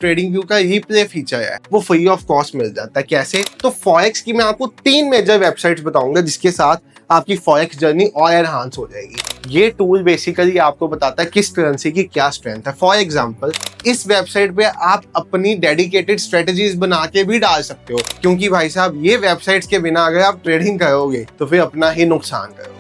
Trading view का replay feature है वो फ्री ऑफ कॉस्ट मिल जाता है। कैसे? तो फॉरेक्स की मैं आपको 3 मेजर वेबसाइट्स बताऊंगा जिसके साथ आपकी फॉरेक्स जर्नी और एनहांस हो जाएगी। ये टूल बेसिकली आपको बताता है किस करेंसी की क्या स्ट्रेंथ है। फॉर एग्जांपल, इस वेबसाइट पे आप अपनी डेडिकेटेड स्ट्रेटजीज बना के भी डाल सकते हो, क्योंकि भाई साहब ये वेबसाइट्स के बिना अगर आप ट्रेडिंग करोगे तो फिर अपना ही नुकसान करोगे।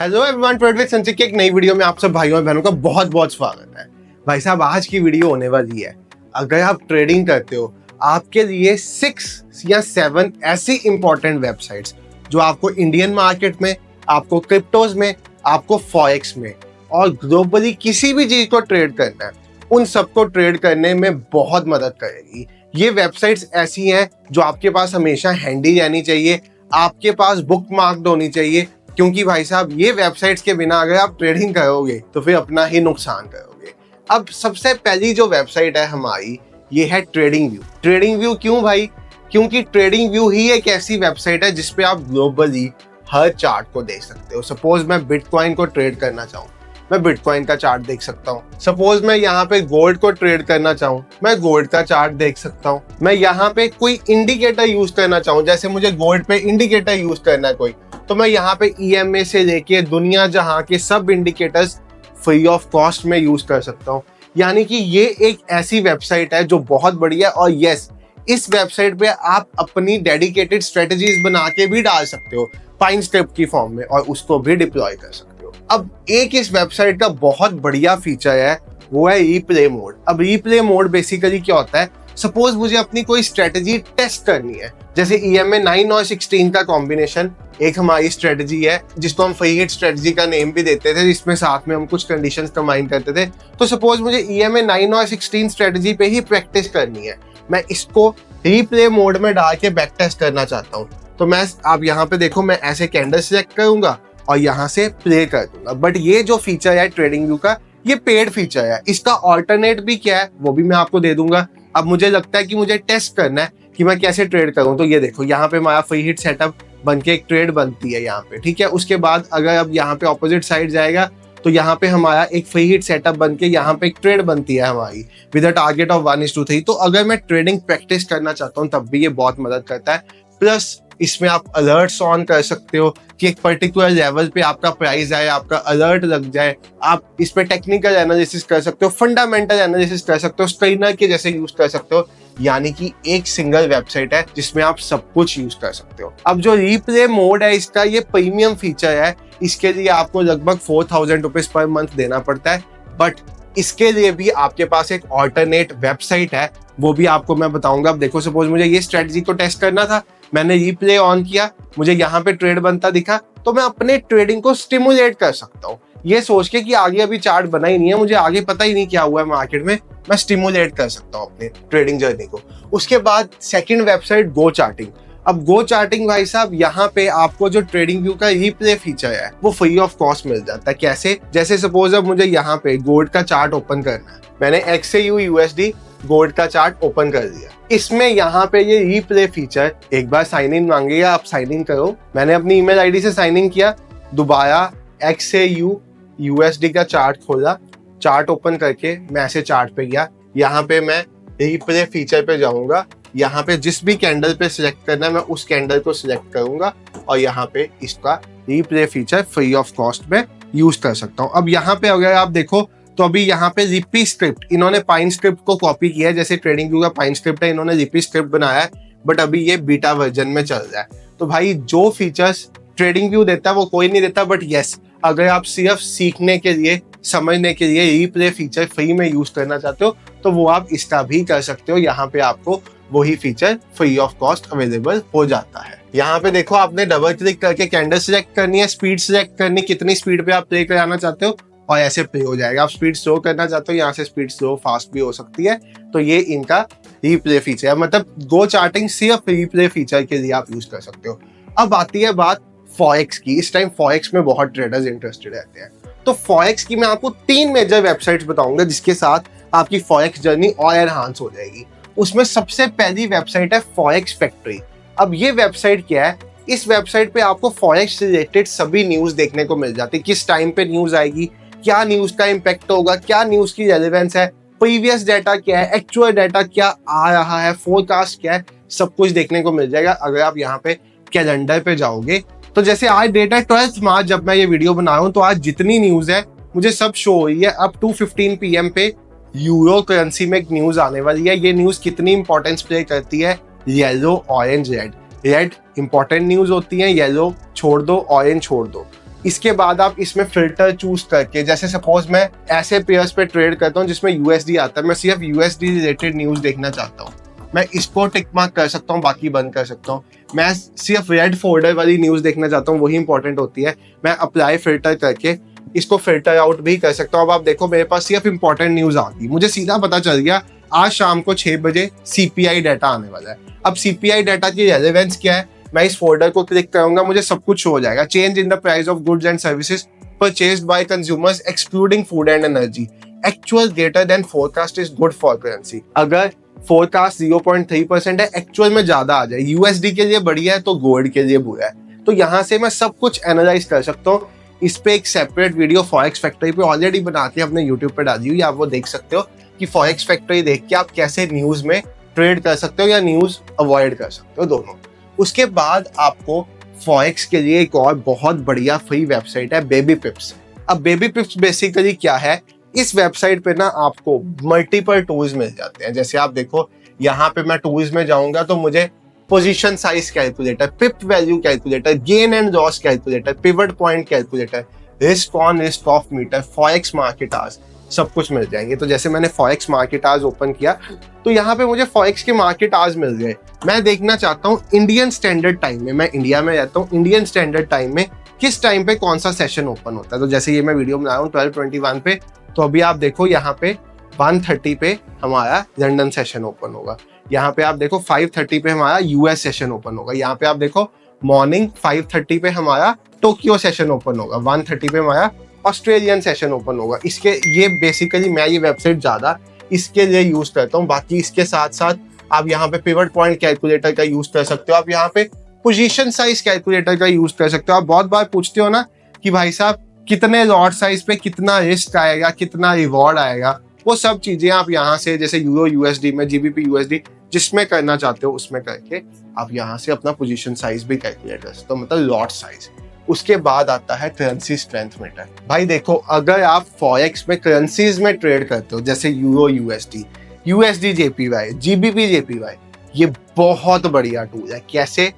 हेलो एवरीवन, ट्रेड विद संचित की एक नई वीडियो में आप सब भाइयों और बहनों का बहुत बहुत स्वागत है। भाई साहब, आज की वीडियो होने वाली है, अगर आप ट्रेडिंग करते हो आपके लिए 6 या 7 ऐसी इंपॉर्टेंट वेबसाइट्स जो आपको इंडियन मार्केट में, आपको क्रिप्टोज में, आपको फॉरेक्स में और ग्लोबली किसी भी चीज को ट्रेड करना है, उन सबको ट्रेड करने में बहुत मदद करेगी। ये वेबसाइट्स ऐसी हैं जो आपके पास हमेशा हैंडी रहनी चाहिए, आपके पास बुक मार्क्ड होनी चाहिए, क्योंकि भाई साहब ये वेबसाइट्स के बिना अगर आप ट्रेडिंग करोगे तो फिर अपना ही नुकसान करोगे। अब सबसे पहली जो वेबसाइट है हमारी, ये है ट्रेडिंग व्यू। ट्रेडिंग व्यू क्यों भाई? क्योंकि ट्रेडिंग व्यू ही एक ऐसी वेबसाइट है जिसपे आप ग्लोबली हर चार्ट को देख सकते हो। सपोज मैं बिटकॉइन को ट्रेड करना चाहूँ, मैं बिटकॉइन का चार्ट देख सकता हूँ। सपोज मैं यहाँ पे गोल्ड को ट्रेड करना चाहूँ, मैं गोल्ड का चार्ट देख सकता हूँ। मैं यहाँ पे कोई इंडिकेटर यूज करना चाहूँ, जैसे मुझे गोल्ड पे इंडिकेटर यूज करना है कोई, तो मैं यहाँ पे EMA से लेके दुनिया जहां के सब इंडिकेटर्स फ्री ऑफ कॉस्ट में यूज कर सकता हूँ। यानी कि ये एक ऐसी वेबसाइट है जो बहुत बढ़िया है। और यस, इस वेबसाइट पे आप अपनी डेडिकेटेड स्ट्रेटजीज बना के भी डाल सकते हो फाइन स्क्रिप्ट की फॉर्म में, और उसको भी डिप्लॉय कर सकते हो। अब एक इस वेबसाइट का बहुत बढ़िया फीचर है, वो है रिप्ले मोड। अब रिप्ले मोड बेसिकली क्या होता है? सपोज मुझे अपनी कोई स्ट्रेटजी टेस्ट करनी है, जैसे EMA 9 और 16 का कॉम्बिनेशन एक हमारी स्ट्रेटजी है जिसको हम फ्री हिट स्ट्रेटजी का नेम भी देते थे, जिसमें साथ में हम कुछ कंडीशंस कंबाइन करते थे। तो सपोज मुझे EMA 9 और 16 स्ट्रेटजी पे ही प्रैक्टिस करनी है, मैं इसको रिप्ले मोड में डाल के बैक टेस्ट करना चाहता हूँ। तो मैं, आप यहाँ पे देखो, मैं ऐसे कैंडल सिलेक्ट करूंगा और यहाँ से प्ले कर दूंगा। बट ये जो फीचर है ट्रेडिंग व्यू का, ये पेड फीचर है। इसका ऑल्टरनेट भी क्या है वो भी मैं आपको दे दूंगा। अब मुझे लगता है कि मुझे टेस्ट करना है कि मैं कैसे ट्रेड करूं, तो ये देखो, यहाँ पे हमारा फ्री हिट सेटअप बन के एक ट्रेड बनती है यहाँ पे, ठीक है। उसके बाद अगर अब यहाँ पे ऑपोजिट साइड जाएगा तो यहाँ पे हमारा एक फ्री हिट सेटअप बन के यहाँ पे एक ट्रेड बनती है हमारी विद अ टारगेट ऑफ 1:3। तो अगर मैं ट्रेडिंग प्रैक्टिस करना चाहता हूँ तब भी ये बहुत मदद करता है। प्लस इसमें आप अलर्ट्स ऑन कर सकते हो कि एक पर्टिकुलर लेवल पे आपका प्राइस आए, आपका अलर्ट लग जाए। आप इस पे टेक्निकल एनालिसिस कर सकते हो, फंडामेंटल एनालिसिस कर सकते हो, स्ट्रेनर के जैसे यूज कर सकते हो। यानी कि एक सिंगल वेबसाइट है जिसमें आप सब कुछ यूज कर सकते हो। अब जो रिप्ले मोड है इसका, ये प्रीमियम फीचर है। इसके लिए आपको लगभग 4000 रुपीज पर मंथ देना पड़ता है। बट इसके लिए भी आपके पास एक ऑल्टरनेट वेबसाइट है, वो भी आपको मैं बताऊंगा। अब देखो, सपोज मुझे ये स्ट्रेटजी को टेस्ट करना था, मैंने रिप्ले ऑन किया, मुझे यहाँ पे ट्रेड बनता दिखा, तो मैं अपने ट्रेडिंग को स्टिमुलेट कर सकता हूँ। ये सोच के कि आगे अभी चार्ट बना ही नहीं है, मुझे आगे पता ही नहीं क्या हुआ है मार्केट में, मैं स्टिमुलेट कर सकता हूँ अपने ट्रेडिंग जर्नी को। उसके बाद सेकंड वेबसाइट गो चार्टिंग। अब गो चार्टिंग भाई साहब, यहाँ पे आपको जो ट्रेडिंग व्यू का रिप्ले फीचर है वो फ्री ऑफ कॉस्ट मिल जाता है। कैसे? जैसे सपोज अब मुझे यहाँ पे गोल्ड का चार्ट ओपन करना है, मैंने XAU USD गोल्ड का चार्ट ओपन कर दिया। इसमें यहाँ पे ये रिप्ले फीचर एक बार साइन इन मांगेगा, आप साइन इन करो। मैंने अपनी ईमेल आईडी से साइन इन किया, दोबारा XAU USD का चार्ट खोला, चार्ट ओपन करके मैं ऐसे चार्ट पे गया, यहाँ पे मैं रिप्ले फीचर पे जाऊंगा, यहाँ पे जिस भी कैंडल पे सिलेक्ट करना है मैं उस कैंडल को सिलेक्ट करूंगा और यहाँ पे इसका replay feature free of cost में यूज कर सकता हूँ। अब यहाँ पे अगर आप देखो तो अभी यहाँ पे रिपी स्क्रिप्ट, इन्होंने पाइन स्क्रिप्ट को कॉपी किया है, जैसे ट्रेडिंग व्यू का पाइन स्क्रिप्ट है, इन्होंने रिपी स्क्रिप्ट बनाया है, बट अभी ये बीटा वर्जन में चल रहा है। तो भाई जो फीचर्स ट्रेडिंग व्यू देता है वो कोई नहीं देता। बट यस, अगर आप सिर्फ सीखने के लिए, समझने के लिए रिप्ले फीचर फ्री में यूज करना चाहते हो तो वो आप इसका भी कर सकते हो। यहाँ पे आपको वही feature free of cost available हो जाता है। यहाँ पे देखो, आपने डबल क्लिक करके कैंडल सिलेक्ट करनी है, स्पीड सिलेक्ट करनी, कितनी स्पीड पे आप प्ले कराना चाहते हो और ऐसे प्ले हो जाएगा। आप स्पीड स्लो करना चाहते हो, यहाँ से स्पीड स्लो फास्ट भी हो सकती है। तो ये इनका रिप्ले फीचर है, मतलब गो चार्टिंग सिर्फ रिप्ले फीचर के लिए आप यूज कर सकते हो। अब आती है बात फॉरेक्स की। इस टाइम फॉरेक्स में बहुत ट्रेडर्स इंटरेस्टेड रहते हैं, तो फॉरेक्स की मैं आपको 3 मेजर वेबसाइट्स बताऊंगा जिसके साथ आपकी फॉरेक्स जर्नी और एनहांस हो जाएगी। उसमें सबसे पहली वेबसाइट है फॉरेक्स फैक्ट्री। अब ये वेबसाइट क्या है? इस वेबसाइट पे आपको फॉरेक्स रिलेटेड सभी न्यूज देखने को मिल जाती है। किस टाइम पे न्यूज आएगी, क्या न्यूज का इम्पैक्ट होगा, क्या न्यूज की रेलेवेंस है, प्रीवियस डाटा क्या है, एक्चुअल डाटा क्या आ रहा है, फोरकास्ट क्या है, सब कुछ देखने को मिल जाएगा अगर आप यहाँ पे कैलेंडर पे जाओगे। तो जैसे आज डेट है 12 मार्च, जब मैं ये वीडियो बना रहा हूँ, तो आज जितनी न्यूज है मुझे सब शो हो रही है। अब 2:15 PM पे यूरो करेंसी में एक न्यूज आने वाली है। ये न्यूज कितनी इंपॉर्टेंस प्ले करती है, yellow, orange, red. Red important news होती है, येलो छोड़ दो, ऑरेंज छोड़ दो। इसके बाद आप इसमें फिल्टर चूज करके, जैसे सपोज मैं ऐसे पेयर्स पे ट्रेड करता हूँ जिसमें यूएसडी आता है, मैं सिर्फ यूएसडी रिलेटेड न्यूज देखना चाहता हूँ, मैं इसको टिक मार्क कर सकता हूँ, बाकी बंद कर सकता हूँ। मैं सिर्फ रेड फोल्डर वाली न्यूज देखना चाहता हूँ, वही इंपॉर्टेंट होती है, मैं अप्लाई फिल्टर करके इसको फिल्टर आउट भी कर सकता हूँ। अब आप देखो मेरे पास सिर्फ इंपॉर्टेंट न्यूज आ गई, मुझे सीधा पता चल गया आज शाम को 6 बजे सीपीआई डाटा आने वाला है। अब सीपीआई डाटा की रेलेवेंस क्या है, मैं इस फोल्डर को क्लिक करूंगा, मुझे सब कुछ शो हो जाएगा। Change in the price of goods and services purchased bye consumers excluding food and energy, actual greater than forecast is good for currency. अगर फोरकास्ट 0.3% है, एक्चुअल में ज्यादा आ जाए, यूएसडी के लिए बढ़िया है तो गोल्ड के लिए बुरा है। तो यहाँ से मैं सब कुछ एनालाइज कर सकता हूँ। इस पे एक सेपरेट वीडियो फॉरेक्स फैक्ट्री पे ऑलरेडी बना के अपने यूट्यूब पे डाली हुई, आप वो देख सकते हो कि फॉरेक्स फैक्ट्री देख के आप कैसे न्यूज में ट्रेड कर सकते हो या न्यूज अवॉइड कर सकते हो, दोनों। उसके बाद आपको फॉरेक्स के लिए एक और बहुत बढ़िया फ्री वेबसाइट है, बेबी पिप्स। अब बेबी पिप्स बेसिकली क्या है, इस वेबसाइट पे ना आपको मल्टीपल टूल्स मिल जाते हैं। जैसे आप देखो यहाँ पे मैं टूल्स में जाऊंगा तो मुझे position size calculator, pip value calculator, gain and loss calculator, pivot point calculator, risk on risk off meter, forex market hours, सब कुछ मिल जाएंगे। तो जैसे मैंने फॉरेक्स मार्केट आवर्स ओपन किया तो यहाँ पे मुझे फॉरेक्स के मार्केट आवर्स मिल गए। मैं देखना चाहता हूँ इंडियन स्टैंडर्ड टाइम में, मैं इंडिया में रहता हूँ, इंडियन स्टैंडर्ड टाइम में किस टाइम पे कौन सा सेशन ओपन होता है। तो जैसे ये मैं वीडियो बना रहा हूँ 12:21 पे, तो अभी आप देखो यहाँ पे 1:30 पे हमारा लंदन सेशन ओपन होगा। यहाँ पे आप देखो 5:30 पे हमारा यूएस सेशन ओपन होगा। यहाँ पे आप देखो मॉर्निंग 5:30 पे हमारा टोक्यो सेशन ओपन होगा, 1:30 पे हमारा ऑस्ट्रेलियन सेशन ओपन होगा। इसके ये बेसिकली मैं ये वेबसाइट ज्यादा इसके लिए यूज करता हूँ। बाकी इसके साथ साथ आप यहाँ पे पिवट पॉइंट कैलकुलेटर का यूज कर सकते हो, आप यहाँ पे पोजीशन साइज कैलकुलेटर का यूज कर सकते हो। आप बहुत बार पूछते हो ना कि भाई साहब कितने लॉट साइज पे कितना रिस्क आएगा, कितना रिवॉर्ड आएगा, वो सब चीजें आप यहाँ से, जैसे यूरो यूएसडी में, जीबीपी यूएसडी, जिसमें करना चाहते हो उसमें करके आप यहाँ से अपना पोजीशन साइज भी कैलकुलेट कर सकते हो, मतलब लॉट साइज। उसके बाद आता है करेंसी स्ट्रेंथ मीटर। भाई देखो अगर आप फॉरेक्स में करेंसीज में ट्रेड करते हो, जैसे euro USD, USD JPY, GBP JPY, ये बहुत बढ़िया टूल है। कैसे,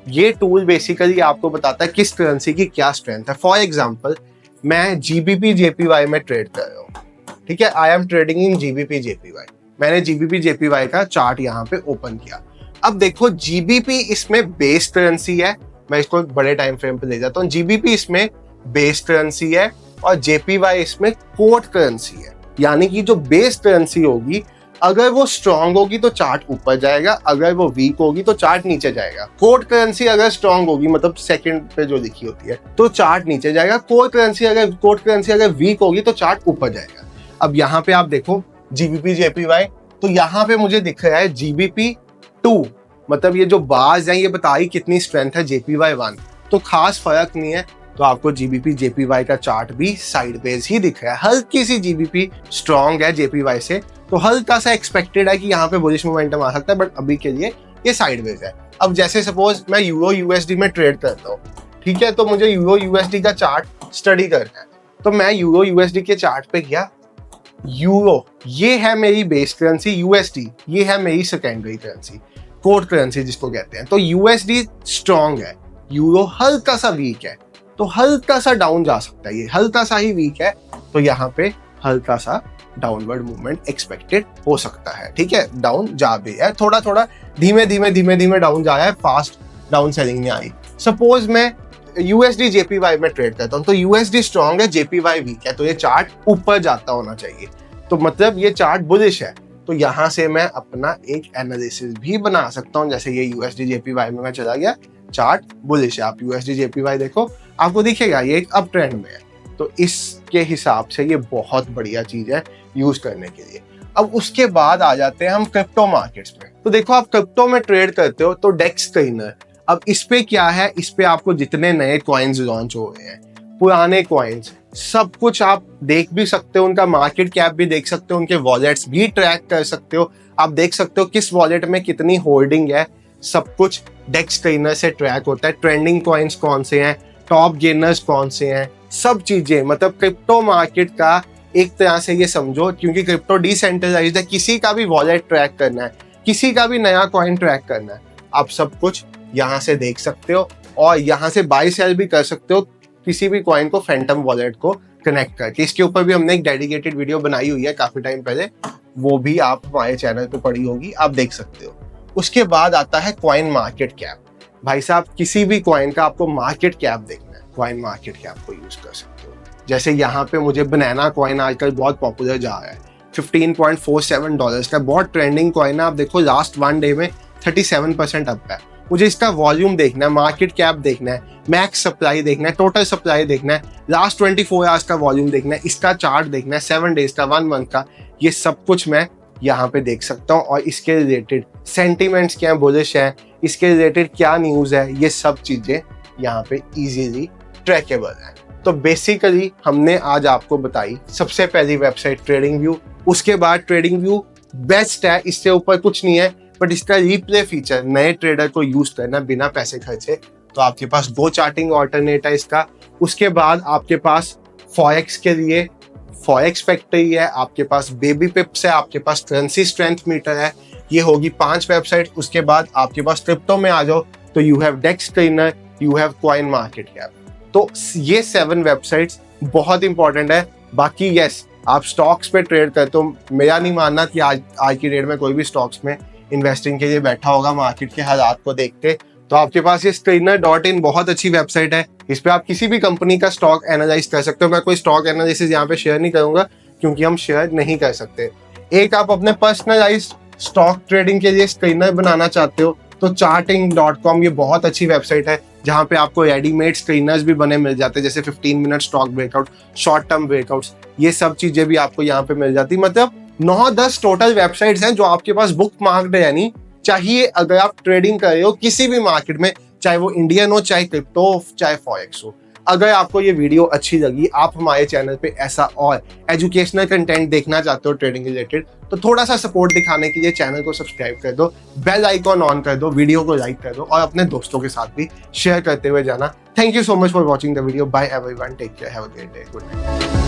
ये टूल बेसिकली आपको बताता है किस करेंसी की क्या स्ट्रेंथ है। फॉर एग्जाम्पल मैं जीबीपी जेपीवाई में ट्रेड कर रहा हूँ, ठीक है, I am trading in GBP JPY. मैंने जीबीपी जेपीवाई का चार्ट यहाँ पे ओपन किया। अब देखो जीबीपी इसमें बेस करेंसी है, मैं इसको बड़े टाइम फ्रेम पे ले जाता हूँ। जीबीपी इसमें बेस करेंसी है और जेपीवाई इसमें कोट करेंसी है। यानी कि जो बेस करेंसी होगी अगर वो स्ट्रांग होगी तो चार्ट ऊपर जाएगा, अगर वो वीक होगी तो चार्ट नीचे जाएगा। कोट करेंसी अगर स्ट्रांग होगी, मतलब सेकंड पे जो लिखी होती है, तो चार्ट नीचे जाएगा। कोट करेंसी अगर वीक होगी तो चार्ट ऊपर जाएगा। अब यहाँ पे आप देखो जीबीपी जेपीवाई, तो यहाँ पे मुझे दिख रहा है जीबीपी 2, मतलब ये जो बार्स हैं ये बता रही कितनी स्ट्रेंथ है जेपीवाई 1, तो खास फर्क नहीं है। तो आपको जीबीपी जेपीवाई का चार्ट भी साइड बेस ही दिख रहा है। हल्की सी जीबीपी स्ट्रांग है जेपीवाई से, तो हल्का सा एक्सपेक्टेड है कि यहाँ पे बुलिश मोमेंटम आ सकता है, बट अभी के लिए ये साइड बेस है। अब जैसे सपोज मैं यूरो यूएसडी में ट्रेड करता हूँ, ठीक है, तो मुझे यूरो यूएसडी का चार्ट स्टडी करना है, तो मैं यूरो यूएसडी के चार्ट पे गया। यूरो ये है मेरी बेस करेंसी, यूएसडी ये है मेरी सेकेंडरी करेंसी, कोट करेंसी जिसको कहते हैं। तो यूएसडी स्ट्रांग है, यूरो हल्का सा वीक है, तो हल्का सा डाउन जा सकता है, ये हल्का सा ही वीक है, तो यहाँ पे हल्का सा डाउनवर्ड मूवमेंट एक्सपेक्टेड हो सकता है। ठीक है, डाउन जा भी है, थोड़ा थोड़ा धीमे धीमे डाउन जा रहा है, फास्ट डाउन सेलिंग नहीं आई। सपोज मैं यूएसडी जेपीवाई में ट्रेड करता हूँ, तो यूएसडी स्ट्रांग है, जेपीवाई वीक है, तो ये चार्ट ऊपर जाता होना चाहिए, तो मतलब ये चार्ट बुलिश है। तो यहाँ से मैं अपना एक एनालिसिस भी बना सकता हूँ। जैसे ये यूएसडी जेपीवाई में मैं चला गया, चार्ट बुलिश है, आप यूएसडी जेपीवाई देखो, आपको दिखेगा ये एक अप ट्रेंड में है। तो इसके हिसाब से ये बहुत बढ़िया चीज है यूज करने के लिए। अब उसके बाद आ जाते हैं हम क्रिप्टो मार्केट्स में। तो देखो आप क्रिप्टो में ट्रेड करते हो तो डेक्स स्क्रीनर, अब इस पे क्या है, इस पे आपको जितने नए कॉइन्स लॉन्च हो रहे हैं, पुराने कॉइन्स, सब कुछ आप देख भी सकते हो, उनका मार्केट कैप भी देख सकते हो, उनके वॉलेट्स भी ट्रैक कर सकते हो। आप देख सकते हो किस वॉलेट में कितनी होल्डिंग है, सब कुछ डेक्स ट्रेनर से ट्रैक होता है। ट्रेंडिंग कॉइन्स कौन से हैं, टॉप गेनर्स कौन से हैं, सब चीजें, मतलब क्रिप्टो मार्केट का एक तरह से ये समझो, क्योंकि क्रिप्टो डिसेंट्रलाइज्ड है, किसी का भी वॉलेट ट्रैक करना है, किसी का भी नया कॉइन ट्रैक करना है, आप सब कुछ यहाँ से देख सकते हो और यहाँ से बाय सेल भी कर सकते हो किसी भी कॉइन को फैंटम वॉलेट को कनेक्ट करके। इसके ऊपर भी हमने एक डेडिकेटेड वीडियो बनाई हुई है काफी टाइम पहले, वो भी आप हमारे चैनल पे पड़ी होगी, आप देख सकते हो। उसके बाद आता है कॉइन मार्केट कैप। भाई साहब किसी भी कॉइन का आपको मार्केट कैप देखना है, कॉइन मार्केट कैप को यूज कर सकते हो। जैसे यहाँ पे मुझे बनाना कॉइन आजकल बहुत पॉपुलर जा रहा है, $15.47 का बहुत ट्रेंडिंग कॉइन है। आप देखो लास्ट 1 डे में 37% अप है। मुझे इसका वॉल्यूम देखना है, मार्केट कैप देखना है, मैक्स सप्लाई देखना है, टोटल सप्लाई देखना है, लास्ट 24 आवर्स का वॉल्यूम देखना है, इसका चार्ट देखना है, 7 डेज का, 1 मंथ का, ये सब कुछ मैं यहाँ पे देख सकता हूँ। और इसके रिलेटेड सेंटिमेंट्स क्या है, बुलिश है, इसके रिलेटेड क्या न्यूज़ है, ये सब चीज़ें यहाँ पे इजीली ट्रैकेबल है। तो बेसिकली हमने आज आपको बताई सबसे पहली वेबसाइट ट्रेडिंग व्यू। उसके बाद ट्रेडिंग व्यू बेस्ट है, इससे ऊपर कुछ नहीं है, बट इसका रिप्ले फीचर नए ट्रेडर को यूज करना बिना पैसे खर्चे, तो आपके पास गो चार्टिंग ऑल्टरनेट है इसका। उसके बाद आपके पास फॉरेक्स के लिए फॉरेक्स फैक्ट्री है, आपके पास बेबी पिप्स है, आपके पास करेंसी स्ट्रेंथ मीटर है, ये होगी 5 वेबसाइट। उसके बाद आपके पास क्रिप्टो में आ जाओ तो you have dex trainer, you have CoinMarketCap. तो ये 7 वेबसाइट्स बहुत इंपॉर्टेंट है। बाकी यस, आप स्टॉक्स पे ट्रेड करते हो, मेरा नहीं मानना कि आज की डेट में कोई भी स्टॉक्स में इन्वेस्टिंग के लिए बैठा होगा मार्केट के हालात को देखते। तो आपके पास ये Screener.in बहुत अच्छी वेबसाइट है, इस पे आप किसी भी कंपनी का स्टॉक एनालाइज कर सकते हो। मैं कोई स्टॉक एनालिसिस यहाँ पे शेयर नहीं करूंगा क्योंकि हम शेयर नहीं कर सकते। एक आप अपने पर्सनलाइज्ड स्टॉक ट्रेडिंग के लिए स्क्रीनर बनाना चाहते हो तो charting.com ये बहुत अच्छी वेबसाइट है, जहाँ पे आपको रेडीमेड स्क्रीनर्स भी बने मिल जाते हैं, जैसे 15 minute stock breakout, short term breakouts, ये सब चीजें भी आपको यहाँ पे मिल जाती। मतलब 9-10 टोटल वेबसाइट्स हैं जो आपके पास बुक मार्क्ड है, यानी चाहिए अगर आप ट्रेडिंग कर रहे हो किसी भी मार्केट में, चाहे वो इंडियन हो, चाहे क्रिप्टो हो, चाहे फॉरेक्स हो। अगर आपको ये वीडियो अच्छी लगी, आप हमारे चैनल पे ऐसा और एजुकेशनल कंटेंट देखना चाहते हो ट्रेडिंग रिलेटेड, तो थोड़ा सा सपोर्ट दिखाने के लिए चैनल को सब्सक्राइब कर दो, बेल आइकॉन ऑन कर दो, वीडियो को लाइक कर दो और अपने दोस्तों के साथ भी शेयर करते हुए जाना। Thank you so much for watching the video. Bye everyone, take care, have a great day, good night.